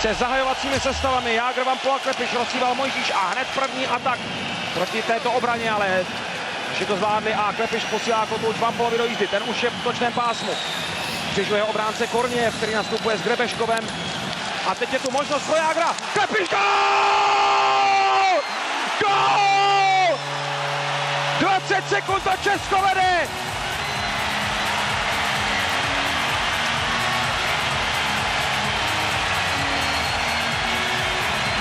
se zahajovacími sestavami. Jágr, Vampola, Klepiš, rozsíval Mojžíš a hned první atak proti této obraně, ale že to zvládli a Klepiš posílá kotouč Vampolovi do jízdy. Ten už je v točném pásmu. Přižuje obránce Korniev, který nastupuje s Grebeškovem. A teď je tu možnost pro Jágra. Klepiš, gól! Gól! 20 sekund a Česko vede!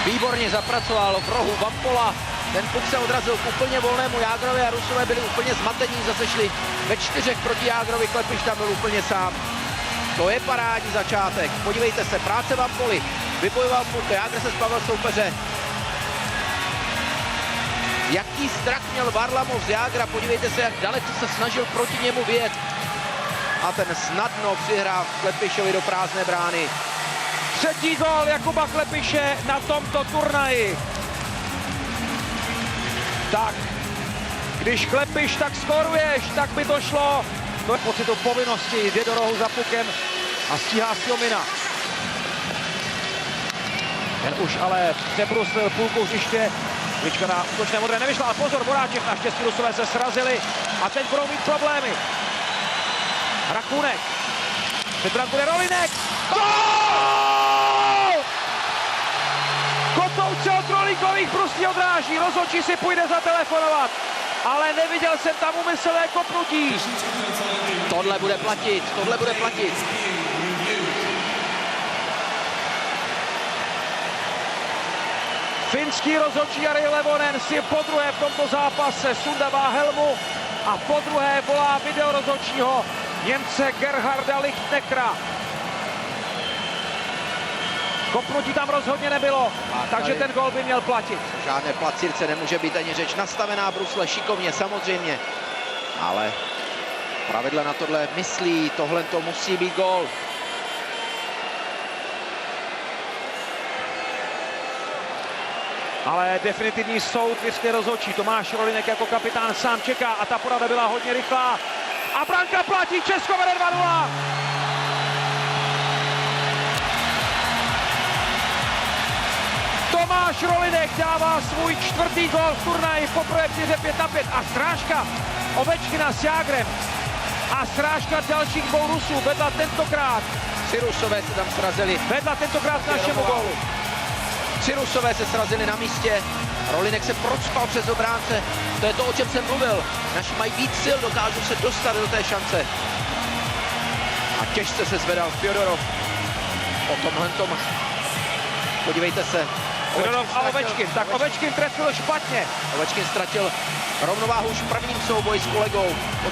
Výborně zapracoval v rohu Vampola. Ten puk se odrazil k úplně volnému Jágrovi a Rusové byli úplně zmatení. Zase šli ve 4 proti Jágrovi, Klepiš tam byl úplně sám. To je parádní začátek. Podívejte se, práce Vampoli. Vybojoval puk, Jágr se zbavil soupeře. Jaký strach měl Varlamov z Jágra, podívejte se, jak daleko se snažil proti němu vyjet. A ten snadno přihrál Klepišovi do prázdné brány. Třetí gól Jakuba Klepiše na tomto turnaji. Tak, když Klepiš tak skoruješ, tak by to šlo. To je pocitu povinnosti, jde do rohu za pukem a stíhá Sjomina. Ten už ale přebruslil půlku hřiště. Klička na útočné modré nevyšla, ale pozor, Voráček, naštěstí Rusové se srazili a teď budou mít problémy. Rakunek, před brankou je Rolinek. Gól! Kotouče od Rolíkových brustí odráží, rozhodčí si půjde zatelefonovat, ale neviděl jsem tam úmyslné kopnutí. Tohle bude platit, tohle bude platit. Finský rozhodčí Jari Levonen si podruhé v tomto zápase sundává helmu a podruhé volá video rozhodčího Němce Gerharda Lichtneckera. Kopnutí tam rozhodně nebylo, takže ten gól by měl platit. Žádné placírce nemůže být ani řeč. Nastavená brusle šikovně, samozřejmě. Ale pravidla na tohle myslí, tohle to musí být gól. Ale definitivní soud vyřkne rozhodčí. Tomáš Rolinek jako kapitán sám čeká a ta porada byla hodně rychlá. A branka platí, Česko vede 2-0. Tomáš Rolinek dává svůj 4. gól v turnaji poprvé v týře 5-5 a srážka Ovečkina s Jágrem a srážka dalších dvou Rusů vedla tentokrát. 3 Rusové se tam srazili. Vedla tentokrát k našemu gólu. 3 Rusové se srazili na místě. Rolinek se procpal přes obránce. To je to, o čem jsem mluvil. Naši mají víc sil, dokážou se dostat do té šance. A těžce se zvedal Fjodorov. Po tomhle tom. Podívejte se. Fjodorov a Ovečkin. Tak Ovečkin trefil špatně. Ovečkin ztratil rovnováhu už v prvním souboji s kolegou.